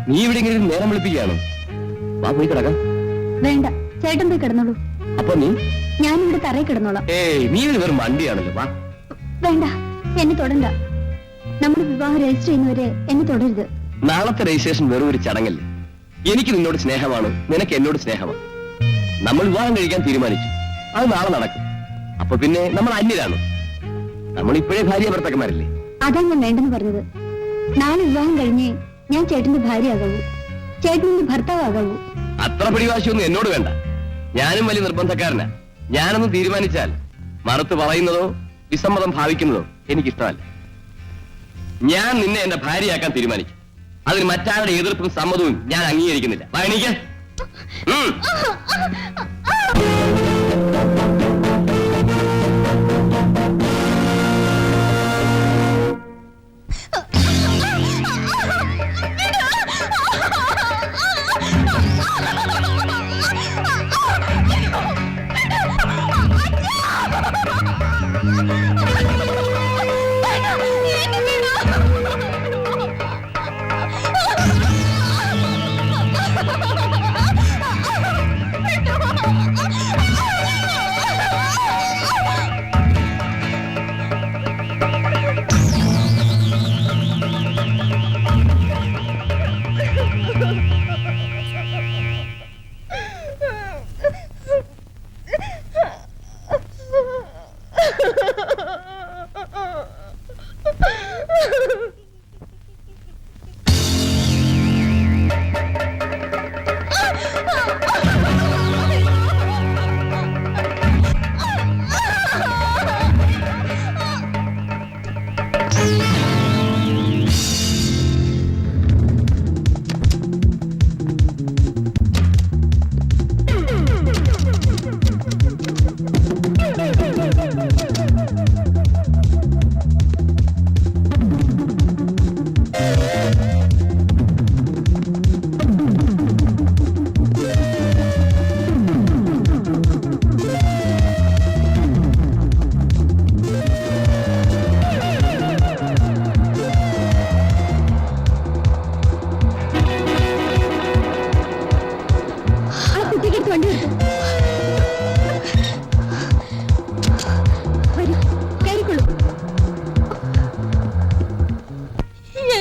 നീ ഇവിടെ ഇങ്ങനെ നേരം വിളിപ്പിക്കുകയാണോ? വാ പോയി കിടക്കാം. വേണ്ട, ചേട്ടൻ പോയി കിടന്നോളൂ. അപ്പൊ നീ? ഞാനിവിടെ തറയിൽ കിടന്നോളാം. ഏയ്, നീ ഒരു വെറും വണ്ടിയാണല്ലോ. വാ. വേണ്ട, എന്നെ തൊടണ്ട. നമ്മുടെ വിവാഹം രജിസ്റ്റർ ചെയ്യുന്നവരെ എന്നെ തൊടരുത്. നാളത്തെ രജിസ്ട്രേഷൻ വെറും ഒരു ചടങ്ങല്ലേ. എനിക്ക് നിന്നോട് സ്നേഹമാണ്, നിനക്ക് എന്നോട് സ്നേഹമാണ്. നമ്മൾ വിവാഹം കഴിക്കാൻ തീരുമാനിച്ചു, അത് നാളെ നടക്കും. അപ്പൊ പിന്നെ നമ്മൾ അന്യരാണ്. നമ്മൾ ഇപ്പോഴേ ഭാര്യ ഭർത്താക്കന്മാരല്ലേ. അതാ ഞാൻ വേണ്ടെന്ന് പറഞ്ഞത്. നാളെ വിവാഹം കഴിഞ്ഞേ ഞാൻ ചേട്ടന്റെ ഭാര്യയാകാവൂ, ചേട്ടന്റെ ഭർത്താവാകാവൂ. അത്ര പിടിവാശിയൊന്നും എന്നോട് വേണ്ട. ഞാനും വലിയ നിർബന്ധക്കാരനാ. ഞാനൊന്ന് തീരുമാനിച്ചാൽ മറുത്ത് പറയുന്നതോ വിസമ്മതം ഭാവിക്കുന്നതോ എനിക്കിഷ്ടമല്ല. ഞാൻ നിന്നെ എന്റെ ഭാര്യയാക്കാൻ തീരുമാനിച്ചു. അതിന് മറ്റാരുടെ എതിർപ്പും സമ്മതവും ഞാൻ അംഗീകരിക്കുന്നില്ല. വാ, എണീക്ക്.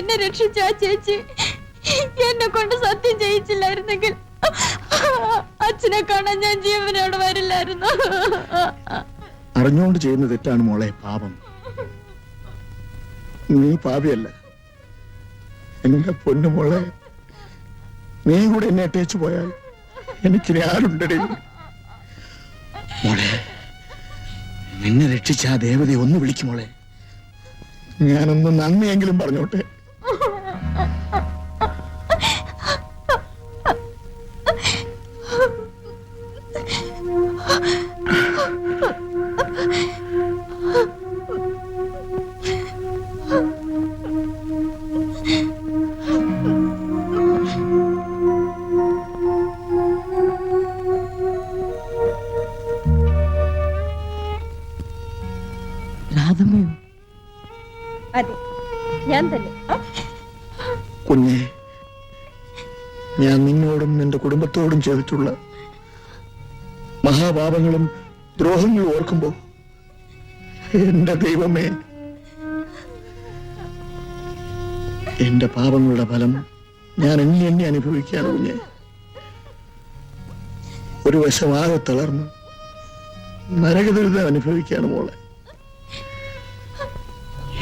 എന്നെ രക്ഷിച്ച ആ ചേച്ചി എന്നെ കൊണ്ട് സത്യം ചെയ്യിച്ചില്ലായിരുന്നെങ്കിൽ അച്ഛനെ കാണാൻ ഞാൻ ജീവനോട് വരില്ലായിരുന്നു. അറിഞ്ഞുകൊണ്ട് ചെയ്യുന്ന തെറ്റാണ് മോളെ പാപം. നീ പാപിയല്ല എന്റെ പൊന്നു മോളെ. നീ കൂടെ എന്നെ അട്ടേച്ചു പോയാൽ എനിക്കിനി ആരുണ്ടടി മോളെ. നിന്നെ രക്ഷിച്ച ആ ദേവതയെ ഒന്ന് വിളിക്കും മോളെ. ഞാനൊന്ന് നന്ദിയെങ്കിലും പറഞ്ഞോട്ടെ. രാധമ്മയോ? അതെ, ഞാൻ തന്നെ. കുഞ്ഞെ, ഞാൻ നിന്നോടും നിന്റെ കുടുംബത്തോടും ചെയ്തിട്ടുള്ള മഹാപാപങ്ങളും ദ്രോഹങ്ങളും ഓർക്കുമ്പോ എന്റെ ദൈവമേ, എന്റെ പാപങ്ങളുടെ ഫലം ഞാൻ എണ്ണി അനുഭവിക്കാണ് കുഞ്ഞെ. ഒരു വശമാകെ തളർന്ന് നരകദുരിതം അനുഭവിക്കാണ് മോളെ.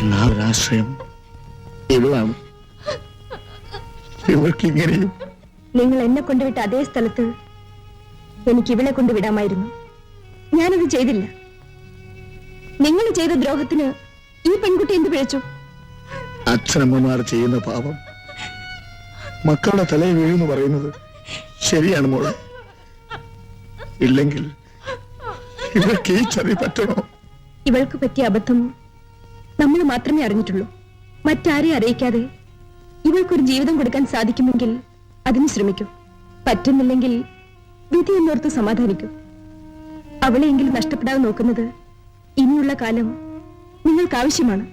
എന്നാശ്രയം ഇവളാണ്. ഇവർക്ക് ഇങ്ങനെയും. നിങ്ങൾ എന്നെ കൊണ്ടുവിട്ട അതേ സ്ഥലത്ത് എനിക്ക് ഇവളെ കൊണ്ടുവിടാമായിരുന്നു. ഞാനത് ചെയ്തില്ല. നിങ്ങൾ ചെയ്ത ദ്രോഹത്തിന് ഈ പെൺകുട്ടി എന്ത് പിഴച്ചു? അച്ഛനമ്മമാർ ചെയ്യുന്ന പാപം മക്കളുടെ തലയിൽ വീഴുന്നു പറയുന്നത് ശരിയാണ് മോളെ. ഇല്ലെങ്കിൽ ഇവർക്ക് ഈ ചതി പറ്റണോ? ഇവൾക്ക് പറ്റിയ അബദ്ധം നമ്മൾ മാത്രമേ അറിഞ്ഞിട്ടുള്ളൂ. മറ്റാരെയും അറിയിക്കാതെ ഇവൾക്കൊരു ജീവിതം കൊടുക്കാൻ സാധിക്കുമെങ്കിൽ അതിന് ശ്രമിക്കൂ. പറ്റുന്നില്ലെങ്കിൽ വിധി എന്നോർത്ത് സമാധാനിക്കൂ. അവളെയെങ്കിലും നഷ്ടപ്പെടാതെ നോക്കുന്നത് ഇനിയുള്ള കാലം നിങ്ങൾക്ക് ആവശ്യമാണ്.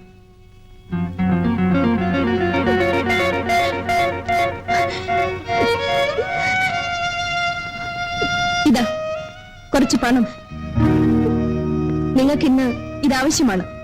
കുറച്ച് പണം. നിങ്ങൾക്കിന്ന് ഇതാവശ്യമാണ്.